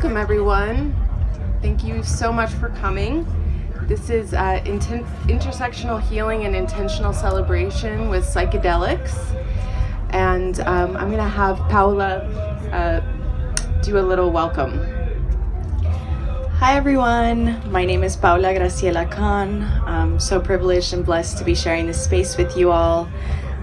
Welcome, everyone. Thank you so much for coming. This is Intersectional Healing and Intentional Celebration with Psychedelics. And I'm going to have Paula do a little welcome. Hi, everyone. My name is Paula Graciela Kahn. I'm so privileged and blessed to be sharing this space with you all.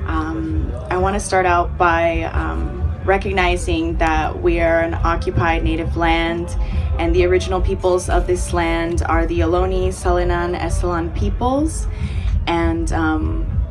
I want to start out by recognizing that we are an occupied native land, and the original peoples of this land are the Ohlone, Salinan, Esalan peoples. And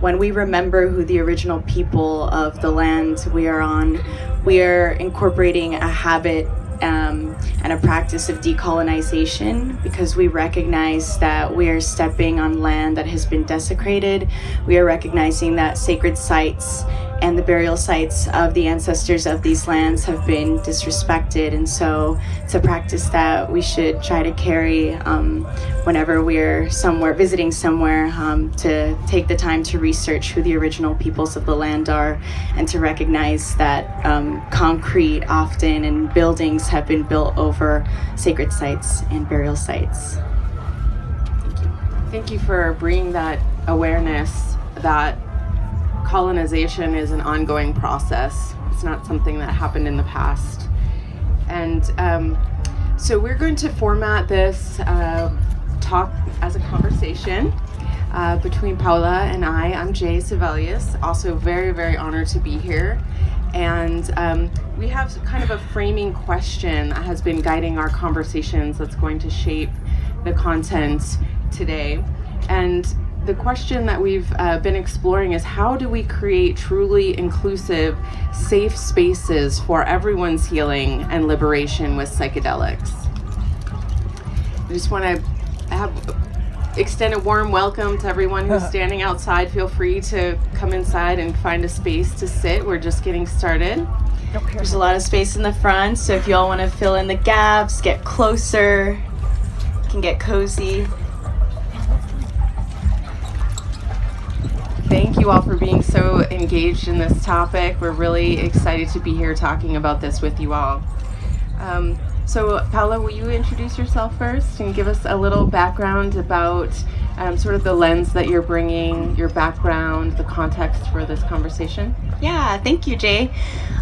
when we remember who the original people of the land we are on, we are incorporating a habit and a practice of decolonization, because we recognize that we are stepping on land that has been desecrated. We are recognizing that sacred sites and the burial sites of the ancestors of these lands have been disrespected. And so it's a practice that we should try to carry whenever we're somewhere, visiting somewhere, to take the time to research who the original peoples of the land are, and to recognize that concrete often and buildings have been built over sacred sites and burial sites. Thank you. Thank you for bringing that awareness that colonization is an ongoing process. It's not something that happened in the past. And so we're going to format this talk as a conversation between Paula and I. I'm Jay Sevelius, also very, very honored to be here. And we have kind of a framing question that has been guiding our conversations that's going to shape the content today. And the question that we've been exploring is, how do we create truly inclusive, safe spaces for everyone's healing and liberation with psychedelics? I just want to extend a warm welcome to everyone who's standing outside. Feel free to come inside and find a space to sit. We're just getting started. There's a lot of space in the front, so if you all want to fill in the gaps, get closer, you can get cozy. Thank you all for being so engaged in this topic. We're really excited to be here talking about this with you all. So Paula, will you introduce yourself first and give us a little background about sort of the lens that you're bringing, your background, the context for this conversation? Yeah, thank you, Jay.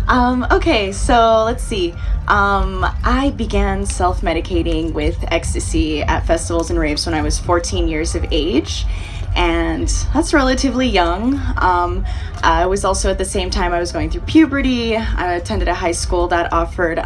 Okay, so let's see. I began self-medicating with ecstasy at festivals and raves when I was 14 years of age. And that's relatively young. I was also, at the same time, I was going through puberty. I attended a high school that offered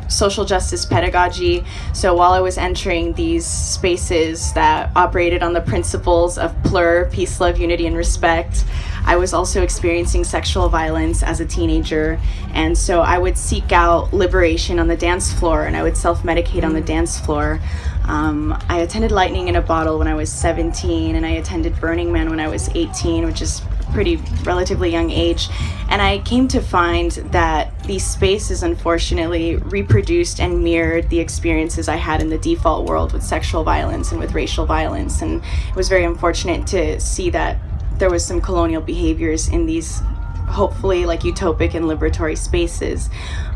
social justice pedagogy. So while I was entering these spaces that operated on the principles of plur, peace, love, unity, and respect, I was also experiencing sexual violence as a teenager. And so I would seek out liberation on the dance floor, and I would self-medicate on the dance floor. I attended Lightning in a Bottle when I was 17, and I attended Burning Man when I was 18, which is pretty relatively young age. And I came to find that these spaces, unfortunately, reproduced and mirrored the experiences I had in the default world with sexual violence and with racial violence. And it was very unfortunate to see that there was some colonial behaviors in these hopefully like utopic and liberatory spaces.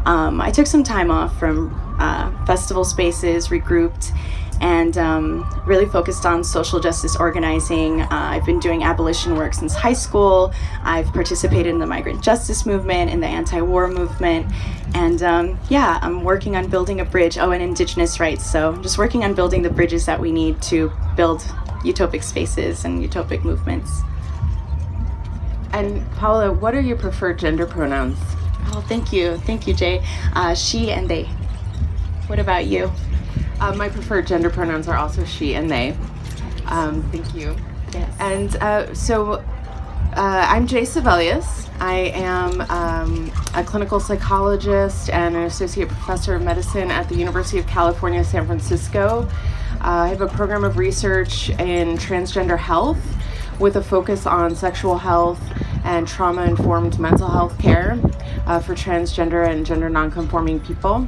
I took some time off from festival spaces, regrouped, and really focused on social justice organizing. I've been doing abolition work since high school. I've participated in the migrant justice movement, in the anti-war movement, and I'm working on building a bridge. And indigenous rights. So I'm just working on building the bridges that we need to build utopic spaces and utopic movements. And Paula, what are your preferred gender pronouns? Oh, thank you, Jay. She and they. What about you? My preferred gender pronouns are also she and they. Thank you. Yes. And so I'm Jay Sevelius. I am a clinical psychologist and an associate professor of medicine at the University of California, San Francisco. I have a program of research in transgender health with a focus on sexual health and trauma-informed mental health care for transgender and gender nonconforming people.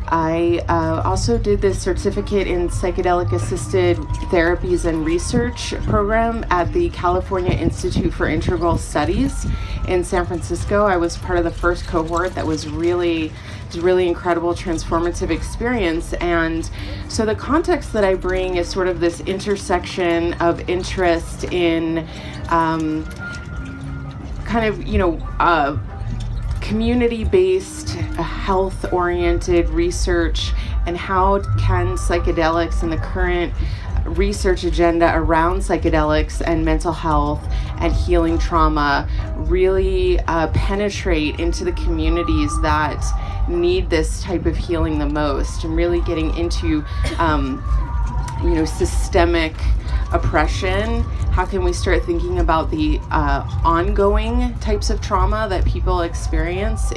I also did this certificate in psychedelic-assisted therapies and research program at the California Institute for Integral Studies in San Francisco. I was part of the first cohort. That was really incredible, transformative experience. And so the context that I bring is sort of this intersection of interest in community-based, health-oriented research, and how can psychedelics and the current research agenda around psychedelics and mental health and healing trauma really penetrate into the communities that need this type of healing the most, and really getting into systemic oppression. How can we start thinking about the ongoing types of trauma that people experience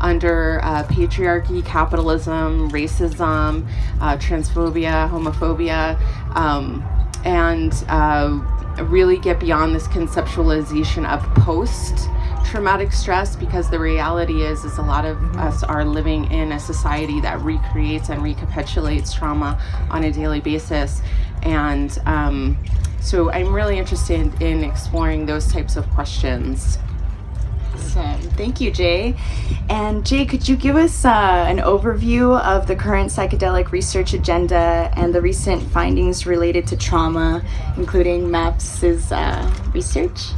under patriarchy, capitalism, racism, transphobia, homophobia, and really get beyond this conceptualization of post-traumatic stress, because the reality is a lot of us are living in a society that recreates and recapitulates trauma on a daily basis. And so I'm really interested in exploring those types of questions. Awesome. Thank you, Jay. And Jay, could you give us an overview of the current psychedelic research agenda and the recent findings related to trauma, including MAPS's research?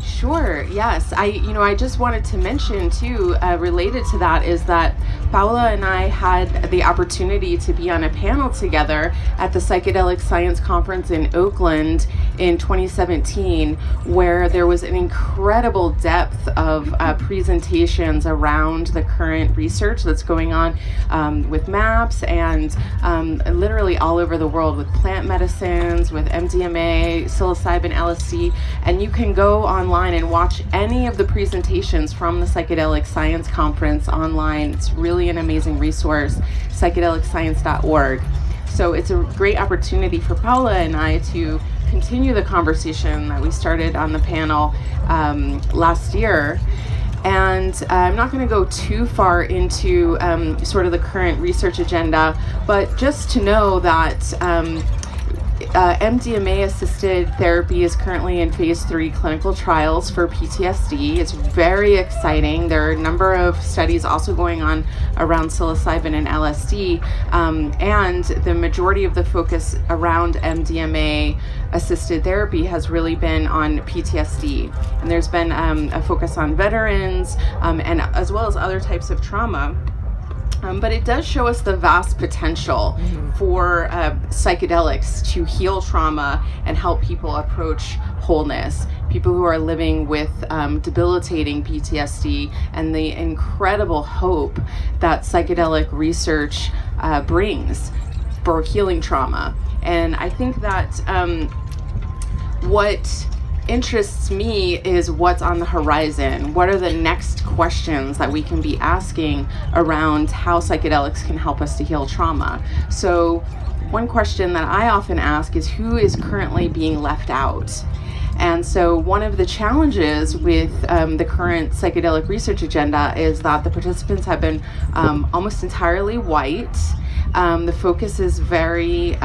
Sure, yes. I just wanted to mention too, related to that, is that Paula and I had the opportunity to be on a panel together at the Psychedelic Science Conference in Oakland in 2017, where there was an incredible depth of presentations around the current research that's going on with MAPS and literally all over the world with plant medicines, with MDMA, psilocybin, LSD, and you can go online and watch any of the presentations from the Psychedelic Science Conference online. It's really an amazing resource, psychedelicscience.org. So it's a great opportunity for Paula and I to continue the conversation that we started on the panel last year. And I'm not going to go too far into sort of the current research agenda, but just to know that MDMA-assisted therapy is currently in phase 3 clinical trials for PTSD. It's very exciting. There are a number of studies also going on around psilocybin and LSD, and the majority of the focus around MDMA-assisted therapy has really been on PTSD. And there's been a focus on veterans and as well as other types of trauma. But it does show us the vast potential for psychedelics to heal trauma and help people approach wholeness. People who are living with debilitating PTSD, and the incredible hope that psychedelic research brings for healing trauma. And I think that what interests me is what's on the horizon. What are the next questions that we can be asking around how psychedelics can help us to heal trauma? So one question that I often ask is, who is currently being left out? And so one of the challenges with the current psychedelic research agenda is that the participants have been almost entirely white. The focus is very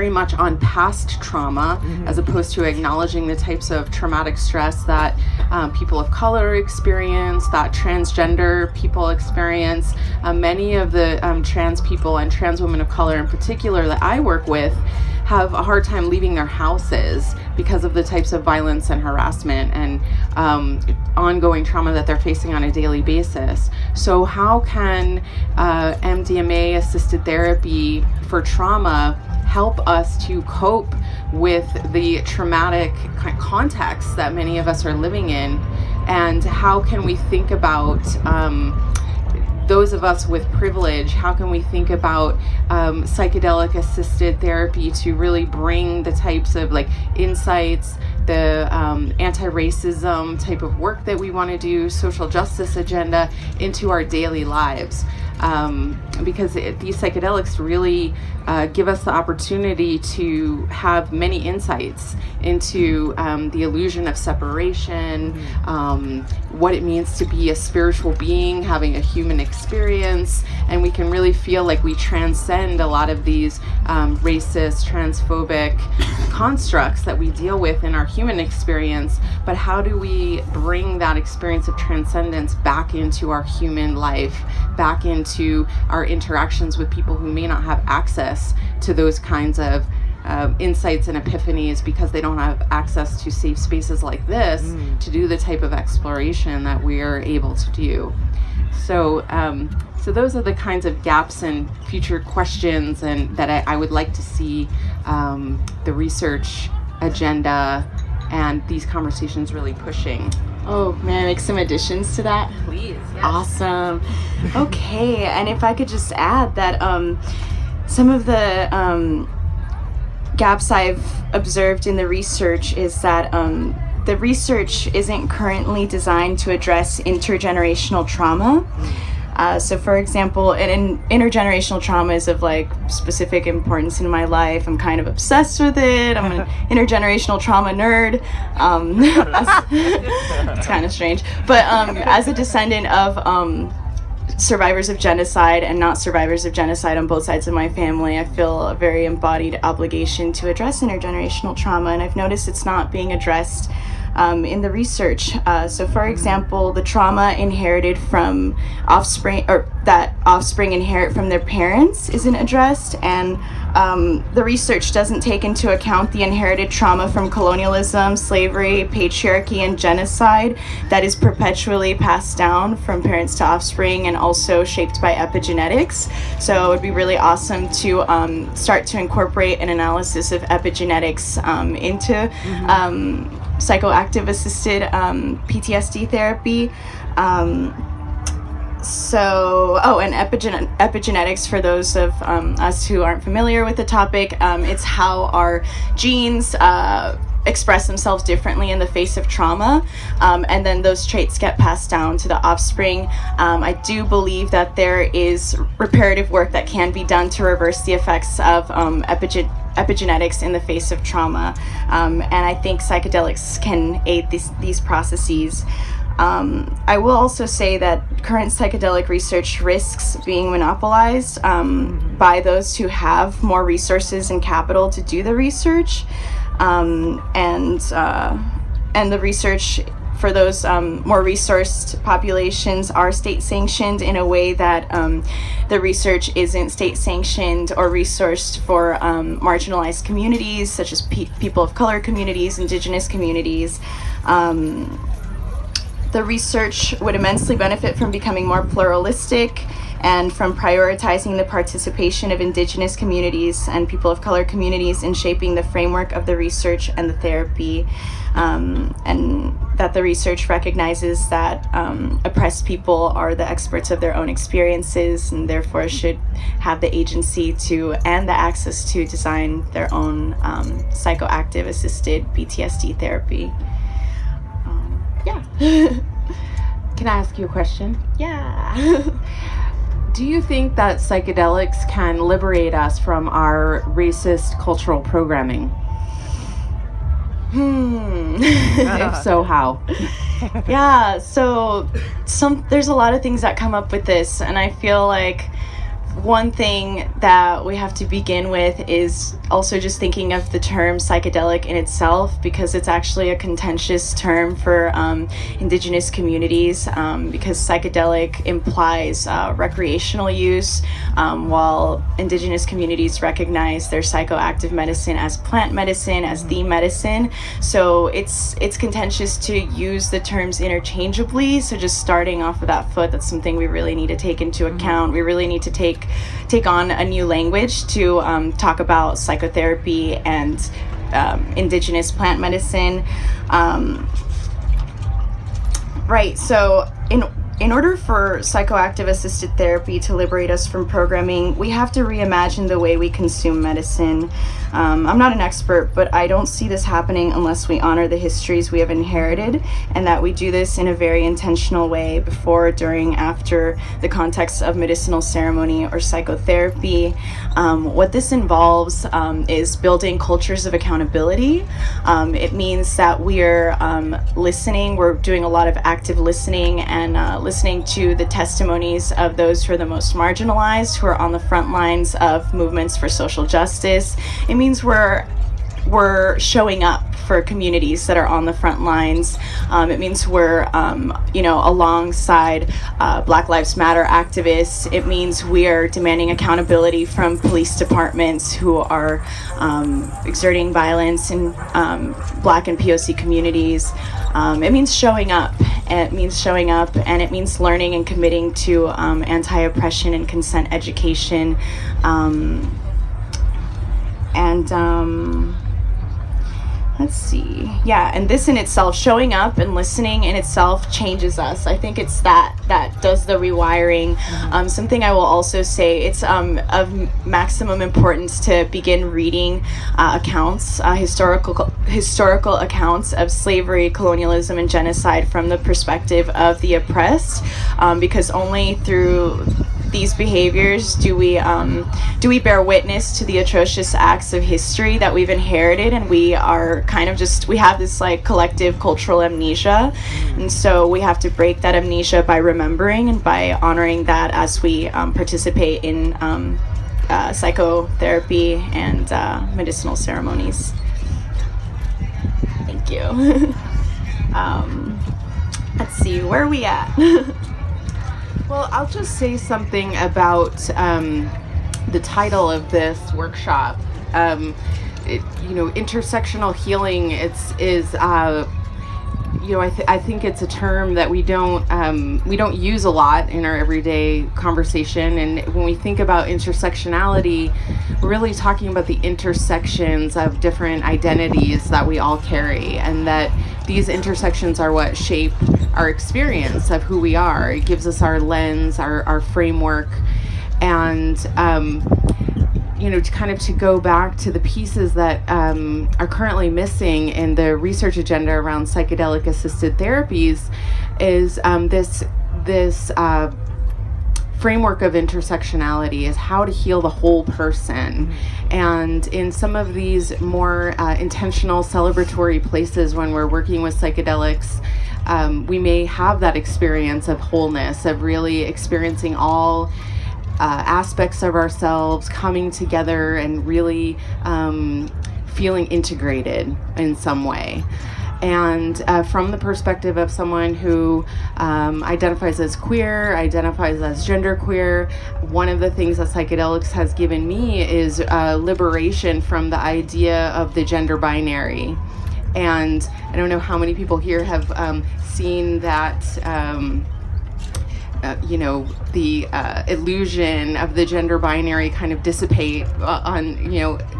much on past trauma, as opposed to acknowledging the types of traumatic stress that people of color experience, that transgender people experience. Many of the trans people and trans women of color in particular that I work with have a hard time leaving their houses because of the types of violence and harassment and ongoing trauma that they're facing on a daily basis. So how can MDMA-assisted therapy for trauma help us to cope with the traumatic context that many of us are living in? And how can we think about those of us with privilege? How can we think about psychedelic-assisted therapy to really bring the types of insights, the anti-racism type of work that we want to do, social justice agenda into our daily lives? because these psychedelics really give us the opportunity to have many insights into the illusion of separation, what it means to be a spiritual being, having a human experience, and we can really feel like we transcend a lot of these racist, transphobic constructs that we deal with in our human experience. But how do we bring that experience of transcendence back into our human life, back into our interactions with people who may not have access to those kinds of insights and epiphanies because they don't have access to safe spaces like this to do the type of exploration that we're able to do. So those are the kinds of gaps and future questions and that I would like to see the research agenda and these conversations really pushing. Oh, may I make some additions to that? Please, yes. Awesome. Okay, and if I could just add that some of the gaps I've observed in the research is that the research isn't currently designed to address intergenerational trauma. So for example, intergenerational trauma is of like specific importance in my life. I'm kind of obsessed with it. I'm an intergenerational trauma nerd. It's kind of strange. But as a descendant of survivors of genocide and not survivors of genocide on both sides of my family, I feel a very embodied obligation to address intergenerational trauma, and I've noticed it's not being addressed in the research. So for example, the trauma inherited from offspring, or that offspring inherit from their parents, isn't addressed, and the research doesn't take into account the inherited trauma from colonialism, slavery, patriarchy, and genocide that is perpetually passed down from parents to offspring and also shaped by epigenetics. So it would be really awesome to start to incorporate an analysis of epigenetics into psychoactive assisted PTSD therapy. And epigenetics, for those of us who aren't familiar with the topic, it's how our genes express themselves differently in the face of trauma, and then those traits get passed down to the offspring. I do believe that there is reparative work that can be done to reverse the effects of epigenetics in the face of trauma, and I think psychedelics can aid these processes. I will also say that current psychedelic research risks being monopolized by those who have more resources and capital to do the research, and the research for those more resourced populations are state sanctioned in a way that the research isn't state sanctioned or resourced for marginalized communities such as people of color communities, indigenous communities. The research would immensely benefit from becoming more pluralistic and from prioritizing the participation of indigenous communities and people of color communities in shaping the framework of the research and the therapy, and that the research recognizes that oppressed people are the experts of their own experiences and therefore should have the agency to and the access to design their own psychoactive assisted PTSD therapy. Yeah. Can I ask you a question? Yeah. Do you think that psychedelics can liberate us from our racist cultural programming? If so, how? Yeah, so there's a lot of things that come up with this, and I feel like one thing that we have to begin with is also just thinking of the term psychedelic in itself, because it's actually a contentious term for indigenous communities, because psychedelic implies recreational use, while indigenous communities recognize their psychoactive medicine as plant medicine, as the medicine. So it's contentious to use the terms interchangeably. So just starting off of that foot, that's something we really need to take into account. We really need to take on a new language to talk about psychotherapy and indigenous plant medicine. Right, so in order for psychoactive assisted therapy to liberate us from programming, we have to reimagine the way we consume medicine. I'm not an expert, but I don't see this happening unless we honor the histories we have inherited, and that we do this in a very intentional way before, during, after the context of medicinal ceremony or psychotherapy. What this involves is building cultures of accountability. It means that we're listening, we're doing a lot of active listening and listening to the testimonies of those who are the most marginalized, who are on the front lines of movements for social justice. It means we're showing up for communities that are on the front lines. It means we're, alongside Black Lives Matter activists. It means we are demanding accountability from police departments who are exerting violence in Black and POC communities. It means showing up. It means showing up, and it means learning and committing to anti-oppression and consent education. Let's see. Yeah, and this in itself, showing up and listening in itself changes us. I think it's that does the rewiring. Something I will also say, it's of maximum importance to begin reading accounts, historical accounts of slavery, colonialism, and genocide from the perspective of the oppressed, because only through these behaviors do we bear witness to the atrocious acts of history that we've inherited, and we are kind of we have this like collective cultural amnesia, and so we have to break that amnesia by remembering and by honoring that as we participate in psychotherapy and medicinal ceremonies. Thank you. Let's see, where are we at? Well, I'll just say something about the title of this workshop. Intersectional healing. I think it's a term that we don't use a lot in our everyday conversation. And when we think about intersectionality, we're really talking about the intersections of different identities that we all carry, and that these intersections are what shape our experience of who we are. It gives us our lens, our framework, and to go back to the pieces that are currently missing in the research agenda around psychedelic-assisted therapies is this framework of intersectionality, is how to heal the whole person. And in some of these more intentional celebratory places, when we're working with psychedelics, we may have that experience of wholeness, of really experiencing all aspects of ourselves coming together and really feeling integrated in some way. And from the perspective of someone who identifies as queer, identifies as genderqueer, one of the things that psychedelics has given me is liberation from the idea of the gender binary. And I don't know how many people here have seen that the illusion of the gender binary kind of dissipate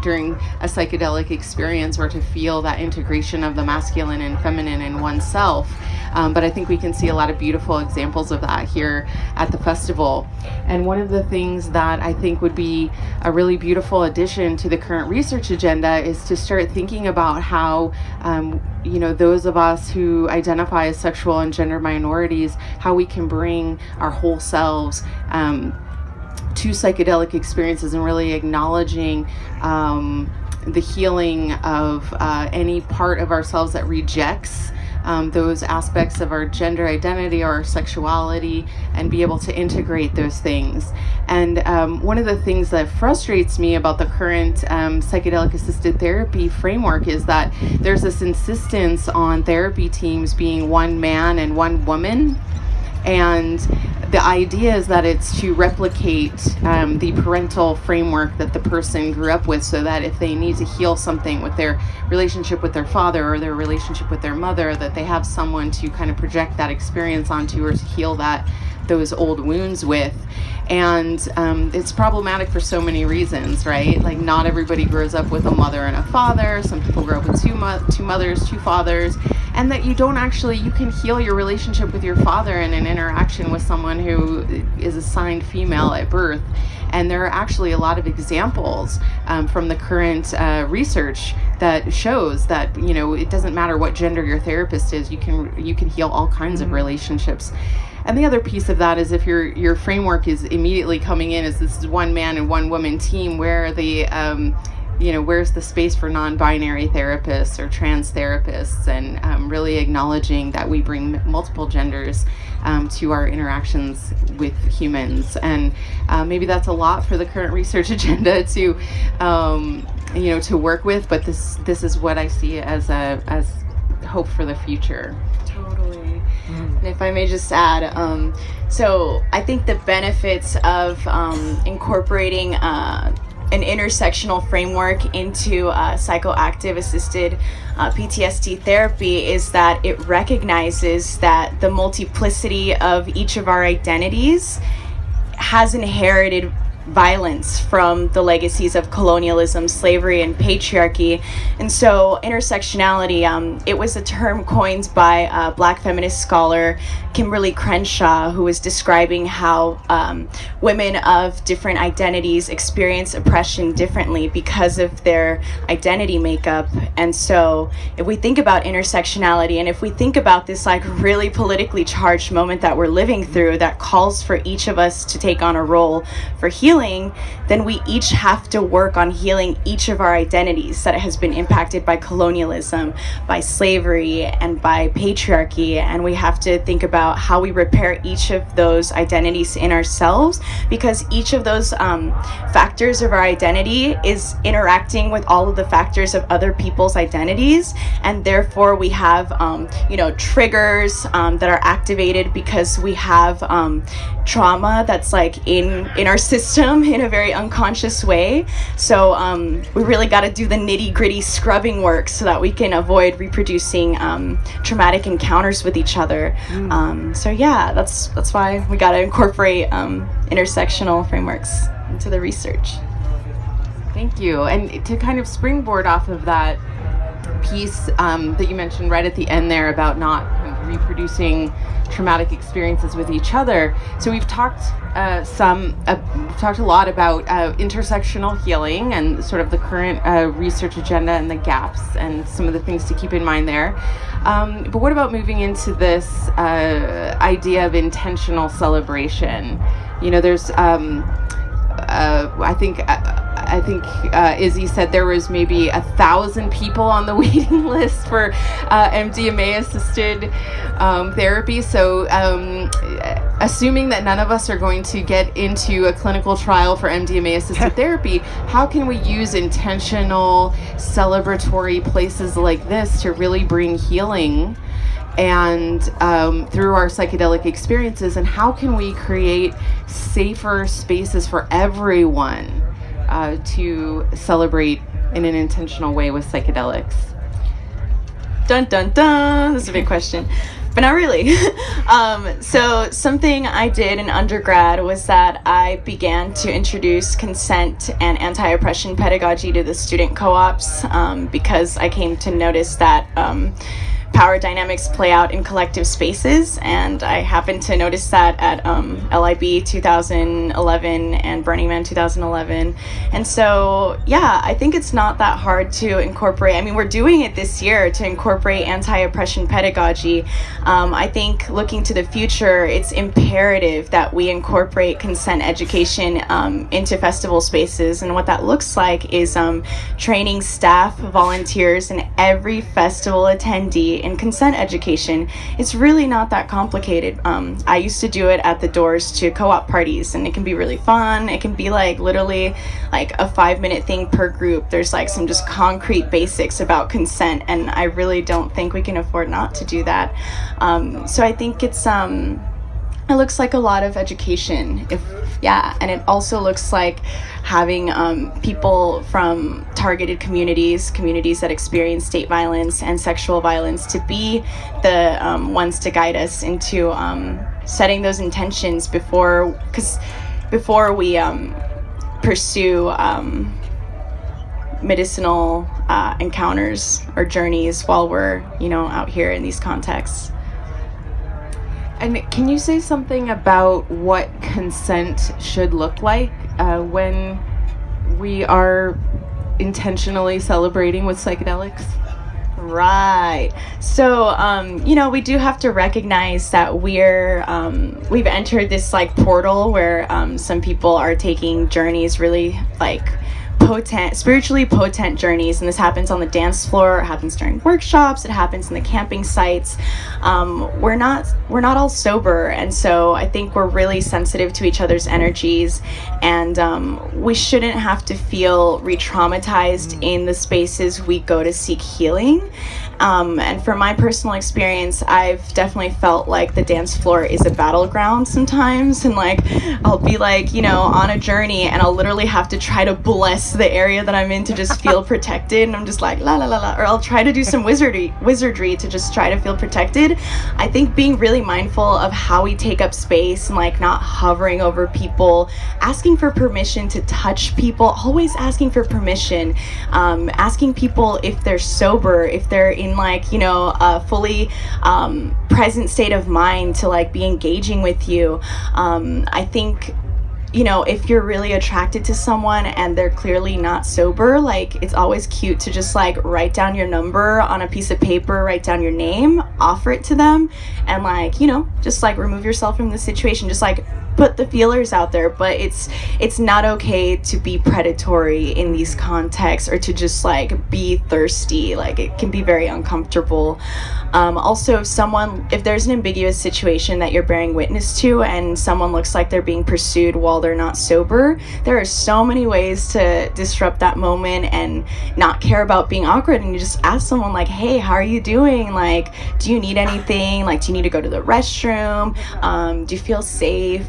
during a psychedelic experience, or to feel that integration of the masculine and feminine in oneself. But I think we can see a lot of beautiful examples of that here at the festival. And one of the things that I think would be a really beautiful addition to the current research agenda is to start thinking about how those of us who identify as sexual and gender minorities, how we can bring our whole selves to psychedelic experiences, and really acknowledging the healing of any part of ourselves that rejects those aspects of our gender identity or our sexuality, and be able to integrate those things. And one of the things that frustrates me about the current psychedelic-assisted therapy framework is that there's this insistence on therapy teams being one man and one woman. And the idea is that it's to replicate the parental framework that the person grew up with, so that if they need to heal something with their relationship with their father or their relationship with their mother, that they have someone to kind of project that experience onto, or to heal those old wounds with. And it's problematic for so many reasons, right? Like, not everybody grows up with a mother and a father. Some people grow up with two mothers, two fathers. And that you can heal your relationship with your father in an interaction with someone who is assigned female at birth. And there are actually a lot of examples from the current research that shows that, you know, it doesn't matter what gender your therapist is, you can heal all kinds of relationships. And the other piece of that is if your framework is immediately coming in as this is one man and one woman team, where are the where's the space for non-binary therapists or trans therapists, and really acknowledging that we bring multiple genders to our interactions with humans. And maybe that's a lot for the current research agenda to work with, but this is what I see as hope for the future. Totally. And if I may just add, so I think the benefits of incorporating an intersectional framework into psychoactive assisted PTSD therapy is that it recognizes that the multiplicity of each of our identities has inherited violence from the legacies of colonialism, slavery, and patriarchy. And so intersectionality, it was a term coined by Black feminist scholar Kimberly Crenshaw, who was describing how women of different identities experience oppression differently because of their identity makeup. And so if we think about intersectionality, and if we think about this like really politically charged moment that we're living through that calls for each of us to take on a role for healing, then we each have to work on healing each of our identities that has been impacted by colonialism, by slavery, and by patriarchy. And we have to think about how we repair each of those identities in ourselves, because each of those factors of our identity is interacting with all of the factors of other people's identities. And therefore we have triggers that are activated because we have trauma that's like in our system in a very unconscious way. So we really got to do the nitty-gritty scrubbing work so that we can avoid reproducing traumatic encounters with each other. So yeah, that's why we got to incorporate intersectional frameworks into the research. Thank you. And to kind of springboard off of that piece that you mentioned right at the end there about not kind of reproducing traumatic experiences with each other. So we've talked a lot about intersectional healing and sort of the current research agenda and the gaps and some of the things to keep in mind there. But what about moving into this idea of intentional celebration? You know, there's I think Izzy said there was maybe 1,000 people on the waiting list for MDMA-assisted therapy. So assuming that none of us are going to get into a clinical trial for MDMA-assisted therapy, how can we use intentional celebratory places like this to really bring healing and through our psychedelic experiences, and how can we create safer spaces for everyone to celebrate in an intentional way with psychedelics? Dun dun dun! This is a big question, but not really. So something I did in undergrad was that I began to introduce consent and anti-oppression pedagogy to the student co-ops because I came to notice that power dynamics play out in collective spaces, and I happened to notice that at LIB 2011 and Burning Man 2011. And so yeah, I think it's not that hard to incorporate. I mean, we're doing it this year to incorporate anti-oppression pedagogy. I think looking to the future, it's imperative that we incorporate consent education into festival spaces, and what that looks like is training staff, volunteers, and every festival attendee in consent education. It's really not that complicated. I used to do it at the doors to co-op parties, and it can be really fun. It can be like literally like a 5-minute thing per group. There's like some just concrete basics about consent, and I really don't think we can afford not to do that. So I think it looks like a lot of education, and it also looks like having people from targeted communities that experience state violence and sexual violence to be the ones to guide us into setting those intentions before we pursue medicinal encounters or journeys while we're out here in these contexts. And can you say something about what consent should look like when we are intentionally celebrating with psychedelics? Right. So, we do have to recognize that we've entered this like portal where some people are taking journeys, really like spiritually potent journeys, and this happens on the dance floor, it happens during workshops, it happens in the camping sites. We're not all sober, and so I think we're really sensitive to each other's energies, and we shouldn't have to feel re-traumatized in the spaces we go to seek healing. And from my personal experience, I've definitely felt like the dance floor is a battleground sometimes, and like I'll be like, on a journey, and I'll literally have to try to bless the area that I'm in to just feel protected, and I'm just like la la la la, or I'll try to do some wizardry to just try to feel protected. I think being really mindful of how we take up space and like not hovering over people, asking for permission to touch people, always asking for permission, asking people if they're sober, if they're in like a fully present state of mind to like be engaging with you. I think if you're really attracted to someone and they're clearly not sober, like it's always cute to just like write down your number on a piece of paper, write down your name, offer it to them, and like just like remove yourself from the situation, just like put the feelers out there. But it's not okay to be predatory in these contexts or to just like be thirsty. Like it can be very uncomfortable. Also, if there's an ambiguous situation that you're bearing witness to and someone looks like they're being pursued while they're not sober, there are so many ways to disrupt that moment and not care about being awkward, and you just ask someone like, hey, how are you doing? Like, do you need anything? Like, do you need to go to the restroom? Do you feel safe?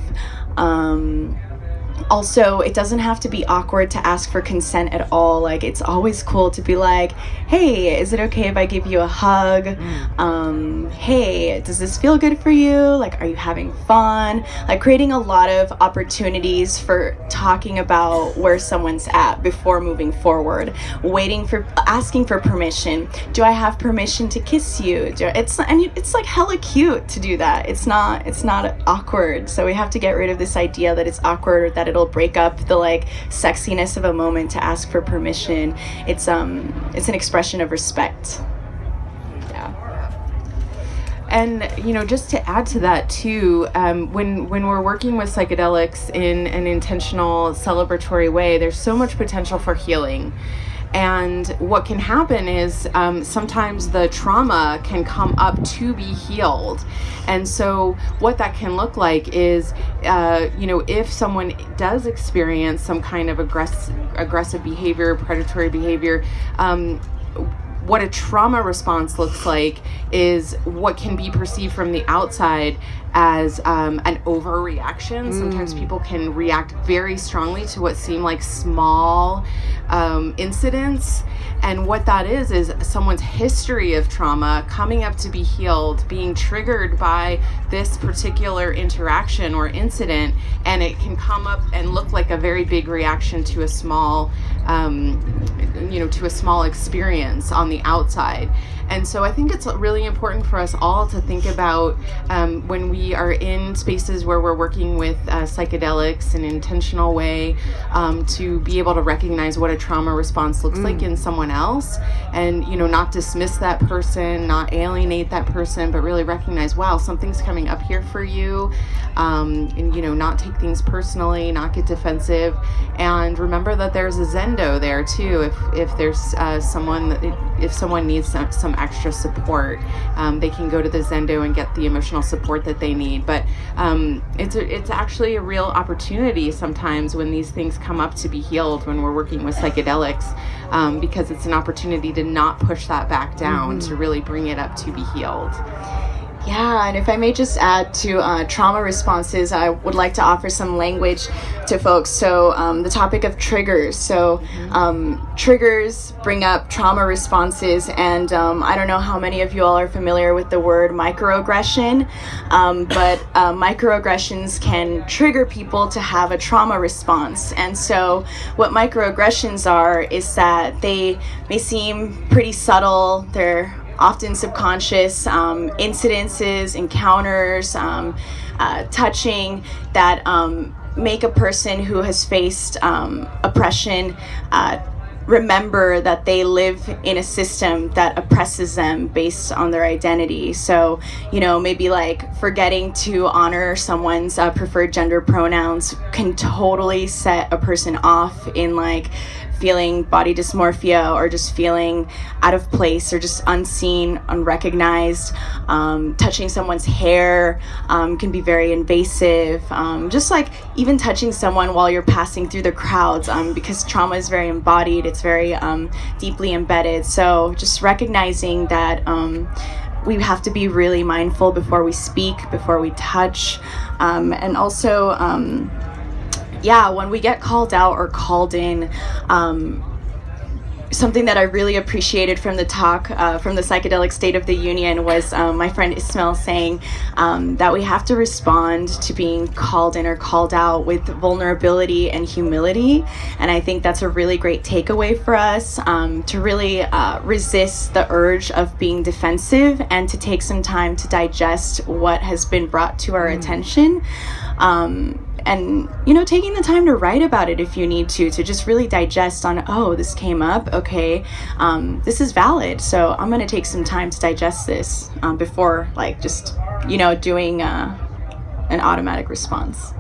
Also, it doesn't have to be awkward to ask for consent at all. Like, it's always cool to be like, hey, is it okay if I give you a hug? Hey, does this feel good for you? Like, are you having fun? Like, creating a lot of opportunities for talking about where someone's at before moving forward. Asking for permission. Do I have permission to kiss you? It's like hella cute to do that. It's not awkward. So we have to get rid of this idea that it's awkward or that it'll break up the like sexiness of a moment to ask for permission. It's an expression of respect. Yeah. And just to add to that too, when we're working with psychedelics in an intentional celebratory way, there's so much potential for healing. And what can happen is sometimes the trauma can come up to be healed. And so what that can look like is, if someone does experience some kind of aggressive behavior, predatory behavior, what a trauma response looks like is what can be perceived from the outside as an overreaction. Sometimes people can react very strongly to what seem like small incidents, and what that is someone's history of trauma coming up to be healed, being triggered by this particular interaction or incident, and it can come up and look like a very big reaction to a small experience on the outside. And so I think it's really important for us all to think about when we are in spaces where we're working with psychedelics in an intentional way, to be able to recognize what a trauma response looks like in someone else, and not dismiss that person, not alienate that person, but really recognize, wow, something's coming up here for you, and not take things personally, not get defensive, and remember that there's a Zendo there too. If there's if someone needs some extra support, they can go to the Zendo and get the emotional support that they need. But it's actually a real opportunity sometimes when these things come up to be healed when we're working with psychedelics, because it's an opportunity to not push that back down, to really bring it up to be healed. Yeah, and if I may just add to trauma responses, I would like to offer some language to folks. So the topic of triggers. So triggers bring up trauma responses, and I don't know how many of you all are familiar with the word microaggression, but microaggressions can trigger people to have a trauma response. And so what microaggressions are is that they may seem pretty subtle, they're often subconscious incidences, encounters, touching that make a person who has faced oppression remember that they live in a system that oppresses them based on their identity. So, maybe like forgetting to honor someone's preferred gender pronouns can totally set a person off in like feeling body dysmorphia, or just feeling out of place, or just unseen, unrecognized. Touching someone's hair can be very invasive. Just like even touching someone while you're passing through the crowds, because trauma is very embodied, it's very deeply embedded. So just recognizing that we have to be really mindful before we speak, before we touch, and also when we get called out or called in, something that I really appreciated from the talk, from the Psychedelic State of the Union, was my friend Ismail saying that we have to respond to being called in or called out with vulnerability and humility. And I think that's a really great takeaway for us, to really resist the urge of being defensive and to take some time to digest what has been brought to our attention. And, taking the time to write about it if you need to just really digest on, oh, this came up, okay, this is valid, so I'm going to take some time to digest this before, like, just, doing an automatic response.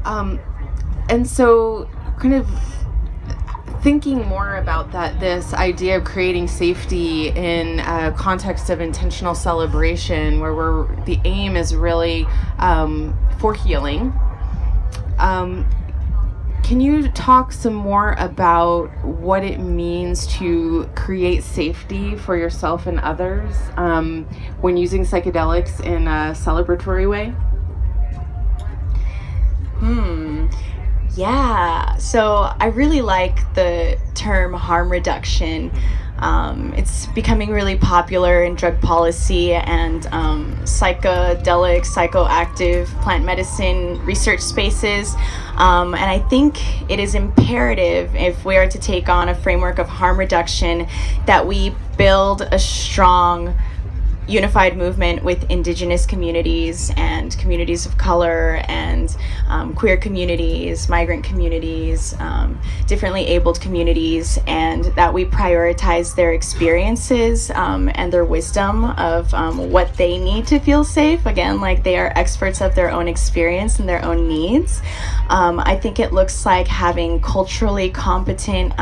And so kind of thinking more about this idea of creating safety in a context of intentional celebration, where the aim is really for healing. Can you talk some more about what it means to create safety for yourself and others when using psychedelics in a celebratory way? Yeah, so I really like the term harm reduction. It's becoming really popular in drug policy and psychedelic, psychoactive plant medicine research spaces. And I think it is imperative, if we are to take on a framework of harm reduction, that we build a strong unified movement with indigenous communities and communities of color and queer communities, migrant communities, differently abled communities, and that we prioritize their experiences and their wisdom of what they need to feel safe. Again, like, they are experts of their own experience and their own needs. I think it looks like having culturally competent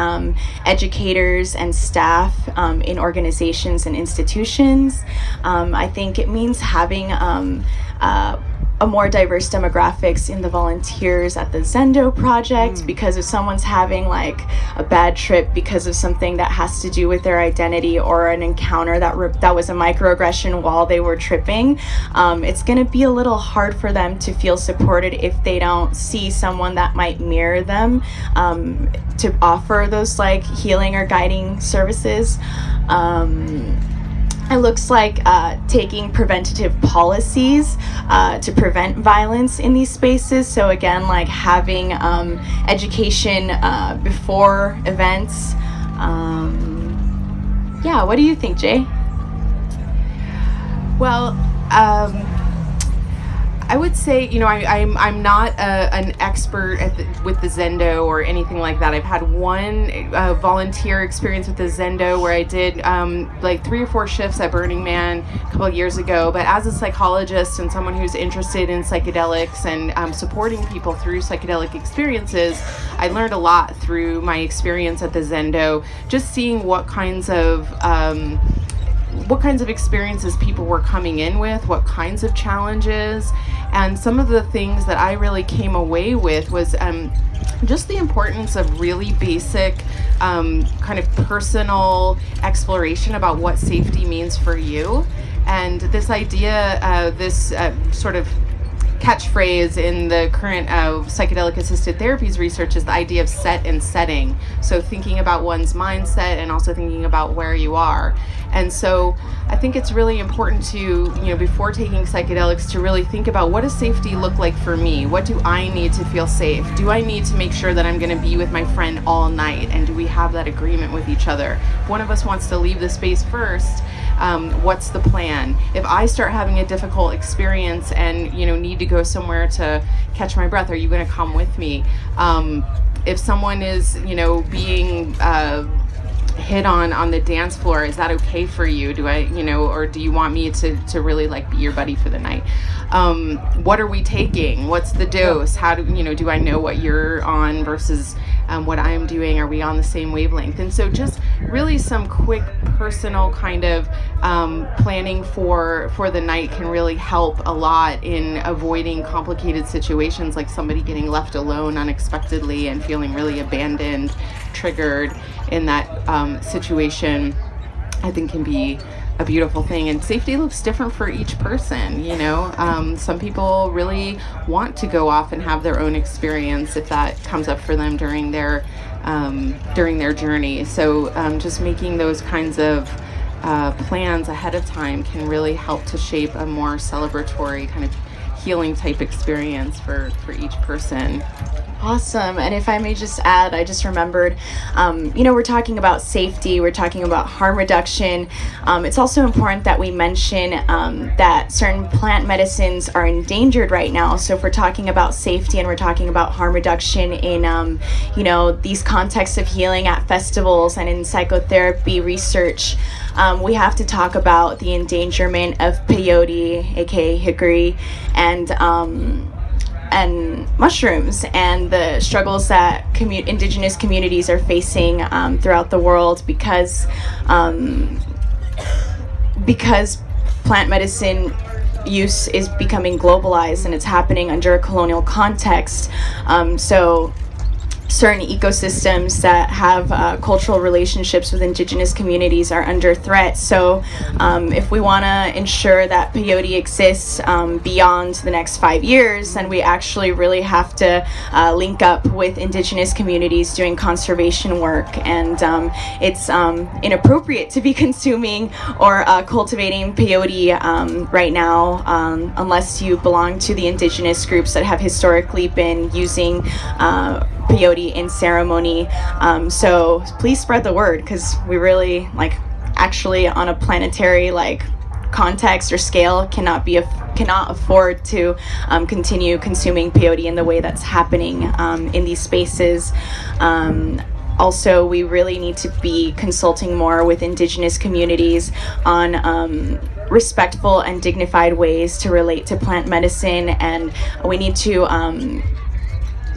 educators and staff in organizations and institutions. I think it means having a more diverse demographics in the volunteers at the Zendo project, because if someone's having like a bad trip because of something that has to do with their identity or an encounter that was a microaggression while they were tripping, it's going to be a little hard for them to feel supported if they don't see someone that might mirror them to offer those like healing or guiding services. It looks like taking preventative policies to prevent violence in these spaces. So again, like having education before events. What do you think, Jay? Well, I would say, I'm not an expert with the Zendo or anything like that. I've had one volunteer experience with the Zendo where I did like 3 or 4 shifts at Burning Man a couple of years ago. But as a psychologist and someone who's interested in psychedelics and supporting people through psychedelic experiences, I learned a lot through my experience at the Zendo, just seeing what kinds of experiences people were coming in with, what kinds of challenges. And some of the things that I really came away with was just the importance of really basic kind of personal exploration about what safety means for you. And this idea, this sort of catchphrase in the current psychedelic-assisted therapies research is the idea of set and setting. So thinking about one's mindset and also thinking about where you are. And so I think it's really important to, before taking psychedelics, to really think about, what does safety look like for me? What do I need to feel safe? Do I need to make sure that I'm going to be with my friend all night? And do we have that agreement with each other? If one of us wants to leave the space first, what's the plan? If I start having a difficult experience and, need to go somewhere to catch my breath, are you going to come with me? If someone is, being hit on the dance floor, is that okay for you? Do I, or do you want me to really like be your buddy for the night? What are we taking? What's the dose? How do I know what you're on versus what I'm doing? Are we on the same wavelength? And so just really some quick personal kind of planning for the night can really help a lot in avoiding complicated situations, like somebody getting left alone unexpectedly and feeling really abandoned, triggered in that situation. I think can be a beautiful thing. And safety looks different for each person, some people really want to go off and have their own experience if that comes up for them during their journey. So just making those kinds of plans ahead of time can really help to shape a more celebratory kind of healing type experience for each person. Awesome. And if I may just add, I just remembered, we're talking about safety, we're talking about harm reduction. It's also important that we mention that certain plant medicines are endangered right now. So if we're talking about safety and we're talking about harm reduction in, these contexts of healing at festivals and in psychotherapy research, we have to talk about the endangerment of peyote, aka hickory, and mushrooms, and the struggles that indigenous communities are facing throughout the world because plant medicine use is becoming globalized and it's happening under a colonial context. So certain ecosystems that have cultural relationships with indigenous communities are under threat. So if we want to ensure that peyote exists beyond the next 5 years, then we actually really have to link up with indigenous communities doing conservation work. And it's inappropriate to be consuming or cultivating peyote right now unless you belong to the indigenous groups that have historically been using peyote in ceremony. So please spread the word, because we really actually on a planetary context or scale cannot afford to continue consuming peyote in the way that's happening in these spaces. Also, we really need to be consulting more with indigenous communities on respectful and dignified ways to relate to plant medicine, and we need to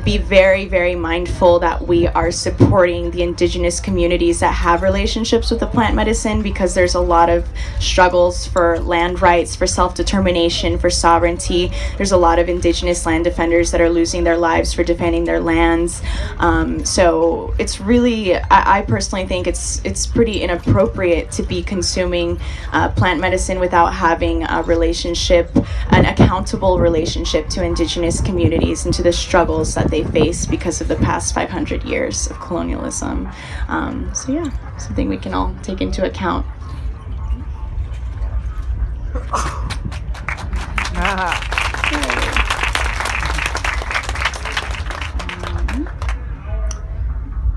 be very, very mindful that we are supporting the indigenous communities that have relationships with the plant medicine, because there's a lot of struggles for land rights, for self-determination, for sovereignty. There's a lot of indigenous land defenders that are losing their lives for defending their lands. So it's really, I personally think it's pretty inappropriate to be consuming plant medicine without having a relationship, an accountable relationship to indigenous communities and to the struggles that they face because of the past 500 years of colonialism. So yeah, something we can all take into account.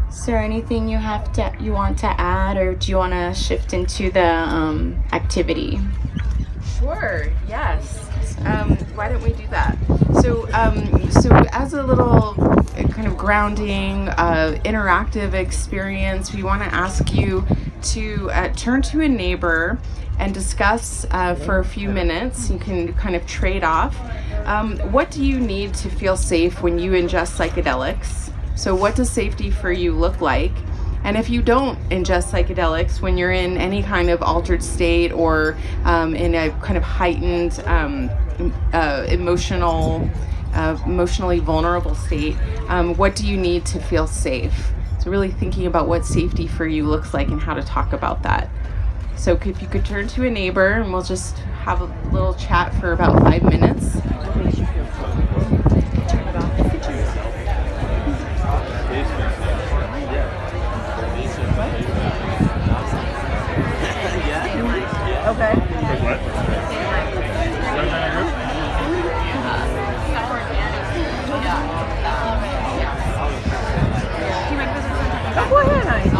Is there anything you want to add, or do you want to shift into the activity? Sure, yes. Why don't we do that? So as a little kind of grounding, interactive experience, we want to ask you to turn to a neighbor and discuss for a few minutes. You can kind of trade off. What do you need to feel safe when you ingest psychedelics? So what does safety for you look like? And if you don't ingest psychedelics, when you're in any kind of altered state or in a kind of heightened emotionally vulnerable state, what do you need to feel safe? So really thinking about what safety for you looks like and how to talk about that. So if you could turn to a neighbor, and we'll just have a little chat for about 5 minutes. Okay. Like what? Oh, go ahead, honey.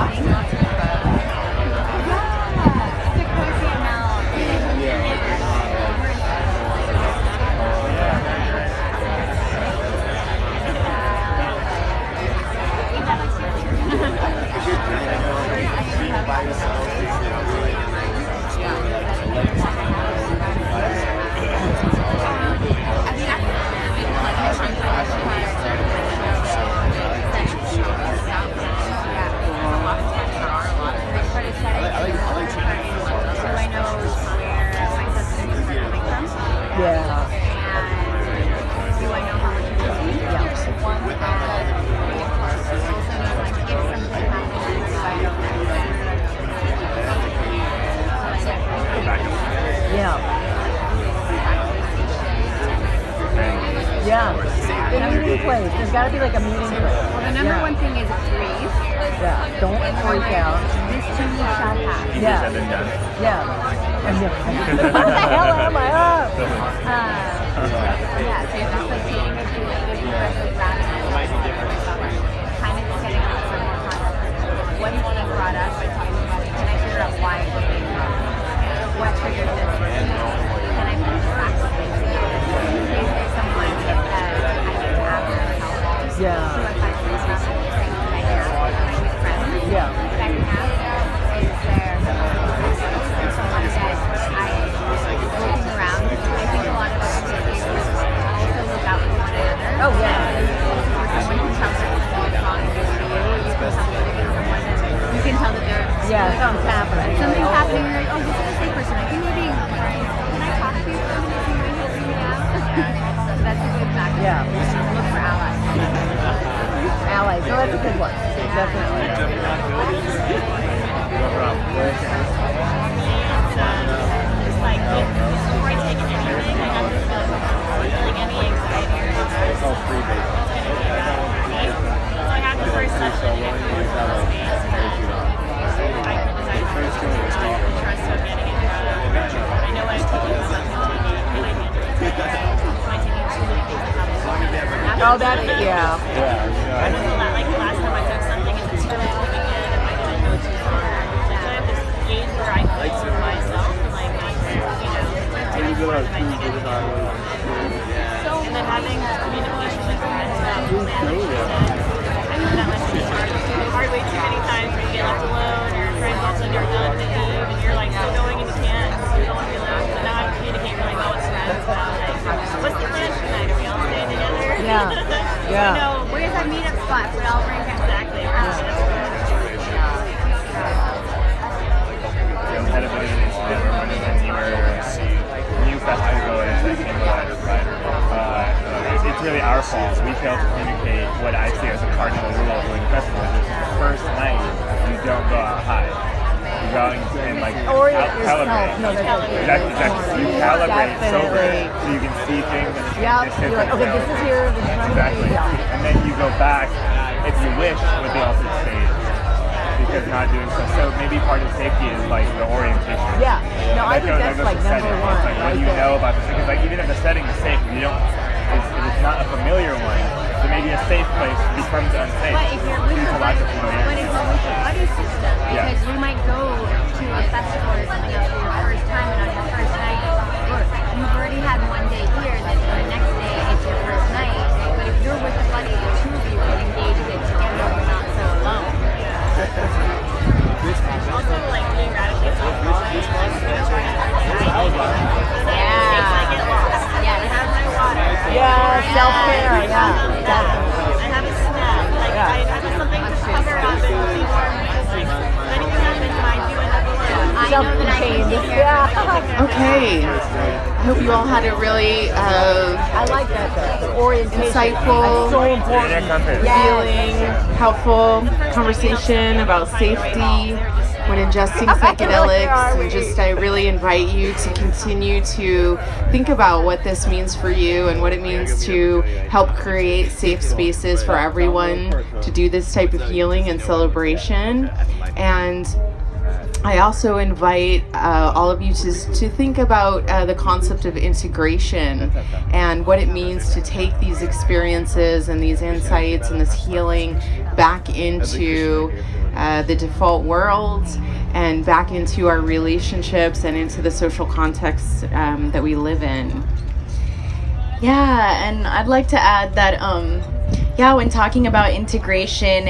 Place. There's got to be like a meeting place. Well, the number one thing is breathe. Yeah, don't freak out. This too shall pass. Yeah. Yeah. What the hell am I up? Yeah, so just like taking a few breaths rather than kind of just getting on for more context. What brought us by talking about it? Can I figure out why it's being brought up? What triggered this? Can I put this back to the in case there's someone that I need to ask for help? Yeah. So if I can ask for friends, yeah. that I can ask, is there someone that I am looking around? I think a lot of us also look out for one another. Oh, yeah. For someone who tells us something's wrong with you can tell that they're something's happening. Something's happening. You're like, oh, this is a safe person. I think maybe can I talk to you for a minute? Do you mind helping me out? So that's a good factor. Yeah. Look for allies. Allies. No, that's a good one. Definitely. No problem. It's like before I take anything, I have to feel feeling any anxiety or stress. It's all free based. So I have to first touch the space. I trust I'm getting it done. I know what I'm taking Oh, that's, yeah. I feel that like the last time I took something and it's really moving in and I didn't go too far. So I have this age where I feel myself and like, and then having communication with friends about I know that must be hard way too many times when you get left alone or friends all of a sudden you're done to leave and you're like still going and you can't so you don't want to be left. So now I communicate really well with friends about like, what's the plan tonight? Are we all staying together? Yeah. Yeah. You know, where's that meetup spot for all friends? Exactly. I'm head of an initiative where one of the new festival goers that came alive with Rider. It's really our fault. We failed to communicate what I see as a cardinal rule of doing festivals. Which is the first night, you don't go out high. You go and like calibrate. No, Exactly. You calibrate sober so you can see things and you're like, okay, this is here, this is exactly. And then you go back, if you wish, with the altered state. Because not doing so maybe part of safety is like the orientation. Yeah, no, I think that's like number one. It's like what do you know about this? Because like even if the setting is safe, you don't. If it's not a familiar one, then maybe a safe place becomes unsafe. But if you're with due to lack of familiarity. a buddy system, because you might go to a festival or something else for your first time, and on your first night, look, you've already had one day here, then the next day it's your first night. But if you're with a buddy, the two of you can engage in it together, you're not so alone. Also, like being radically self-conscious, like I get lost. Yeah, to have my water. Yeah, self-care, yeah. I have a snack. Like I have something to cover up and be warm because like if anything happens, I do another one. Self-contained, yeah. Okay. I hope you all had a really I like that though. Orientation. insightful, That's so important. feeling, helpful conversation about safety when ingesting psychedelics. And just I really invite you to continue to think about what this means for you and what it means to help create safe spaces for everyone to do this type of healing and celebration. And I also invite all of you to think about the concept of integration and what it means to take these experiences and these insights and this healing back into the default world and back into our relationships and into the social context that we live in. Yeah, and I'd like to add that, when talking about integration,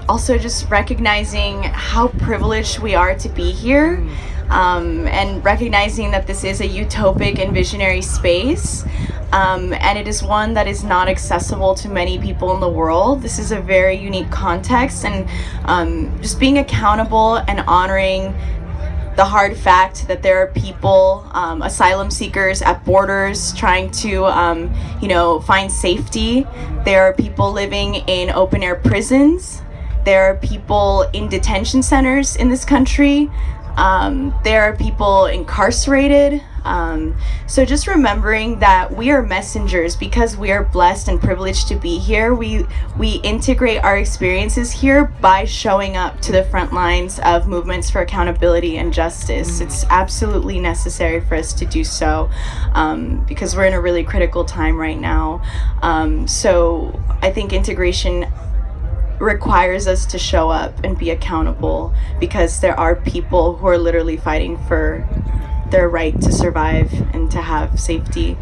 also just recognizing how privileged we are to be here, and recognizing that this is a utopic and visionary space, and it is one that is not accessible to many people in the world. This is a very unique context, and just being accountable and honoring the hard fact that there are people, asylum seekers at borders trying to, find safety. There are people living in open air prisons. There are people in detention centers in this country. There are people incarcerated. So just remembering that we are messengers because we are blessed and privileged to be here. We integrate our experiences here by showing up to the front lines of movements for accountability and justice. It's absolutely necessary for us to do so, because we're in a really critical time right now. So I think integration requires us to show up and be accountable, because there are people who are literally fighting for their right to survive and to have safety.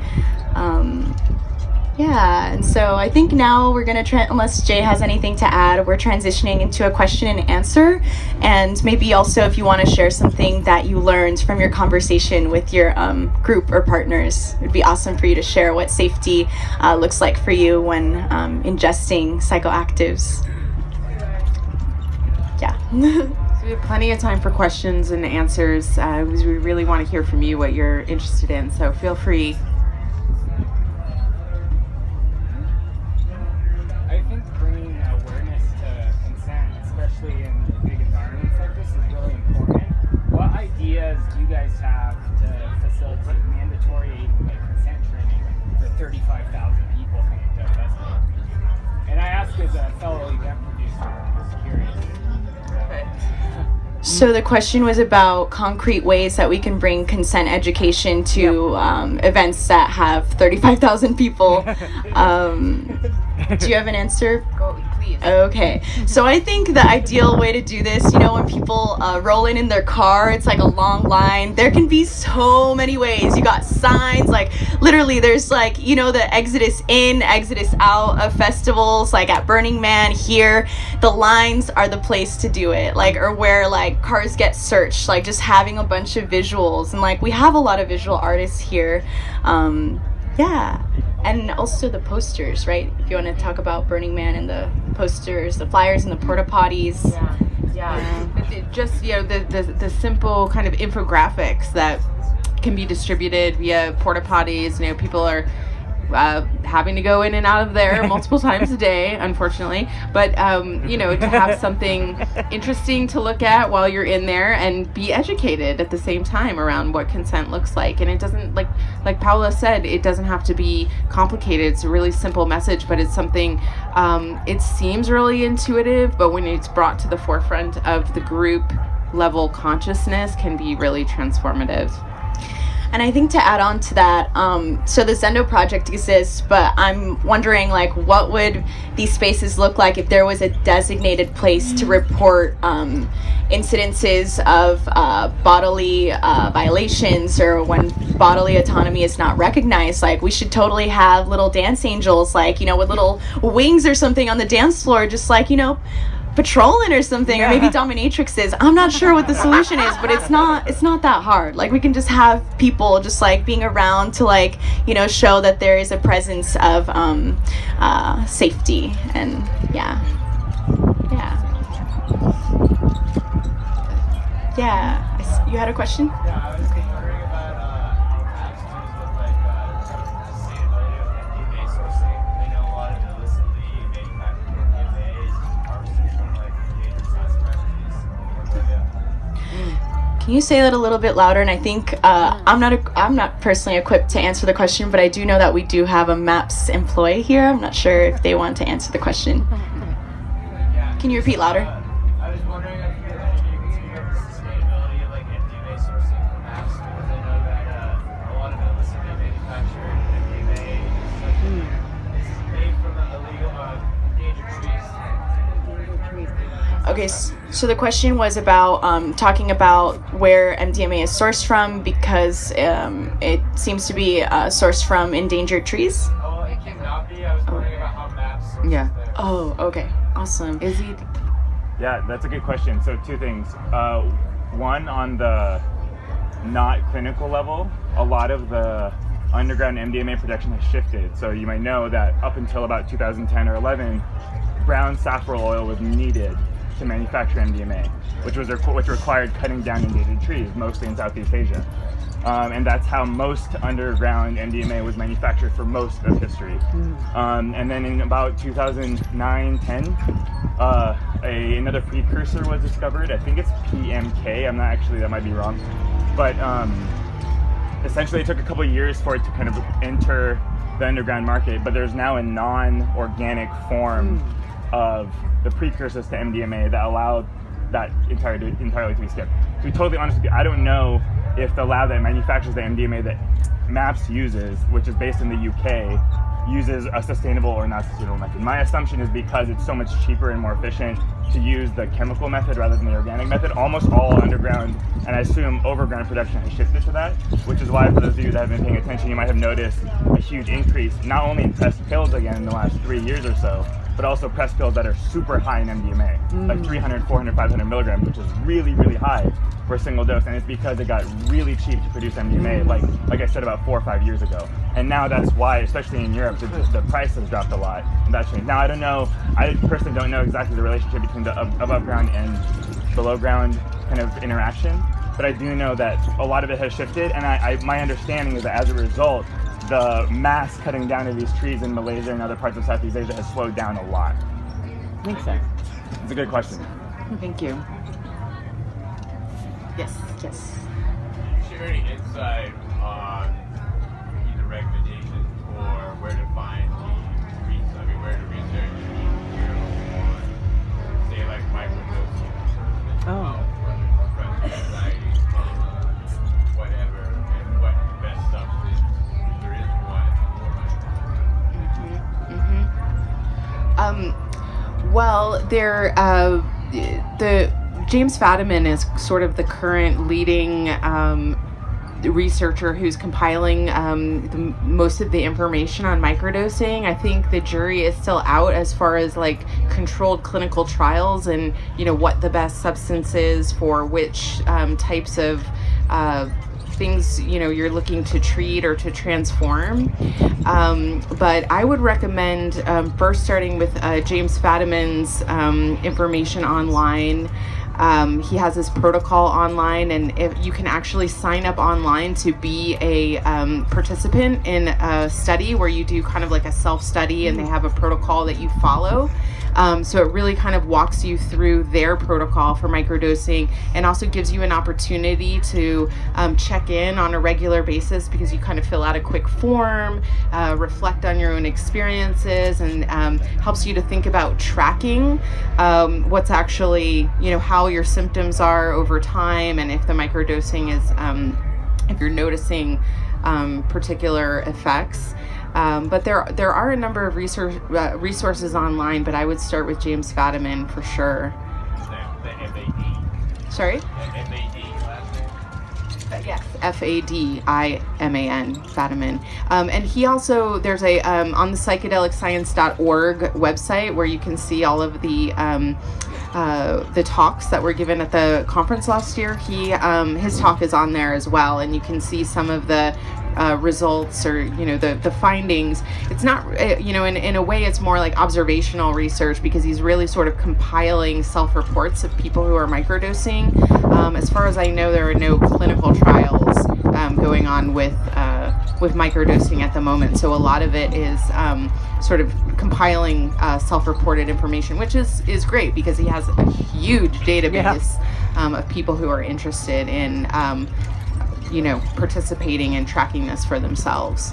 And so I think now we're gonna unless Jay has anything to add, we're transitioning into a question and answer, and maybe also if you want to share something that you learned from your conversation with your group or partners. It'd be awesome for you to share what safety looks like for you when ingesting psychoactives. So we have plenty of time for questions and answers, because we really want to hear from you what you're interested in, so feel free. I think bringing awareness to consent, especially in big environments like this, is really important. What ideas do you guys have to facilitate mandatory consent training for 35,000 people coming to a festival? And I ask as a fellow event producer, I'm just curious. So the question was about concrete ways that we can bring consent education to events that have 35,000 people. Do you have an answer? Go, please. Okay. So I think the ideal way to do this, when people roll in their car, it's like a long line. There can be so many ways. You got signs, like literally there's the exodus in, exodus out of festivals, like at Burning Man here. The lines are the place to do it, or where cars get searched, just having a bunch of visuals. And we have a lot of visual artists here. And also the posters, right? If you want to talk about Burning Man and the posters, the flyers and the porta potties. Just the simple kind of infographics that can be distributed via porta potties. People are having to go in and out of there multiple times a day, unfortunately, but to have something interesting to look at while you're in there and be educated at the same time around what consent looks like. And it doesn't, like Paula said, it doesn't have to be complicated. It's a really simple message, but it's something, it seems really intuitive, but when it's brought to the forefront of the group level consciousness, can be really transformative. And I think to add on to that, so the Zendo project exists, but I'm wondering what would these spaces look like if there was a designated place to report incidences of bodily violations, or when bodily autonomy is not recognized. We should totally have little dance angels, with little wings or something on the dance floor, just patrolling or something, or maybe dominatrixes. I'm not sure what the solution is, but it's not that hard. We can just have people just being around to show that there is a presence of safety. And you had a question? Yeah, I was wondering about how actions with sustainability of MDMA sourcing. We know a lot of illicitly manufactured MDMA is harvested from endangered species. Can you say that a little bit louder? And I think I'm not personally equipped to answer the question, but I do know that we do have a MAPS employee here. I'm not sure if they want to answer the question. Can you repeat louder? I was wondering if you had any experience Okay, so the question was about talking about where MDMA is sourced from, because it seems to be sourced from endangered trees. Oh, it cannot be. I was wondering about how maps sources Yeah. there. Oh, okay, awesome. Is he? Yeah, that's a good question. So two things. One, on the not clinical level, a lot of the underground MDMA production has shifted. So you might know that up until about 2010 or 11, brown safflower oil was needed to manufacture MDMA, which required cutting down endangered trees, mostly in Southeast Asia. And that's how most underground MDMA was manufactured for most of history. And then in about 2009-10, another precursor was discovered. I think it's PMK. I'm not actually, that might be wrong. But essentially it took a couple of years for it to kind of enter the underground market, but there's now a non-organic form of the precursors to MDMA that allowed that entirely to be skipped. To be totally honest with you, I don't know if the lab that manufactures the MDMA that MAPS uses, which is based in the UK, uses a sustainable or not sustainable method. My assumption is because it's so much cheaper and more efficient to use the chemical method rather than the organic method. Almost all underground, and I assume overground production has shifted to that, which is why for those of you that have been paying attention, you might have noticed a huge increase, not only in pressed pills again in the last 3 years or so, but also pressed pills that are super high in MDMA, like 300, 400, 500 milligrams, which is really, really high for a single dose. And it's because it got really cheap to produce MDMA, like I said, about 4 or 5 years ago. And now that's why, especially in Europe, the price has dropped a lot, and that's changed. Now, I personally don't know exactly the relationship between the above ground and below ground kind of interaction, but I do know that a lot of it has shifted, and my understanding is that as a result, the mass cutting down of these trees in Malaysia and other parts of Southeast Asia has slowed down a lot. Makes sense. It's a good question. Thank you. Yes. Share any insight on either recommendations or where to find where to research on, say, like microdosing, depression, anxiety, whatever, and what the best substance, if there is one, Well, the James Fadiman is sort of the current leading researcher who's compiling most of the information on microdosing. I think the jury is still out as far as like controlled clinical trials and what the best substance is for which types of things you're looking to treat or to transform. But I would recommend first starting with James Fadiman's information online. He has his protocol online, and if you can actually sign up online to be a participant in a study where you do kind of like a self-study, and they have a protocol that you follow. So it really kind of walks you through their protocol for microdosing, and also gives you an opportunity to check in on a regular basis, because you kind of fill out a quick form, reflect on your own experiences, and helps you to think about tracking what's actually, how your symptoms are over time, and if the microdosing is, if you're noticing particular effects. But there are a number of resources online, but I would start with James Fadiman for sure. the MAD. Sorry? MAD last name? Yes, Fadiman, Fadiman. And he also, there's a, on the psychedelic-science.org website where you can see all of the talks that were given at the conference last year. His talk is on there as well, and you can see some of the results or the findings. It's not in a way it's more like observational research, because he's really sort of compiling self-reports of people who are microdosing. As far as I know, there are no clinical trials going on with microdosing at the moment, so a lot of it is sort of compiling self-reported information, which is great, because he has a huge database of people who are interested in participating and tracking this for themselves.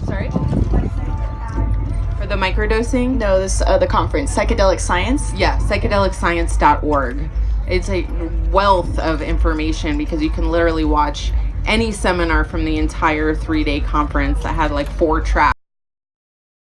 Sorry? For the microdosing? No, this the conference, Psychedelic Science? Yeah, psychedelic-science.org. It's a wealth of information, because you can literally watch any seminar from the entire 3-day conference that had like 4 tracks.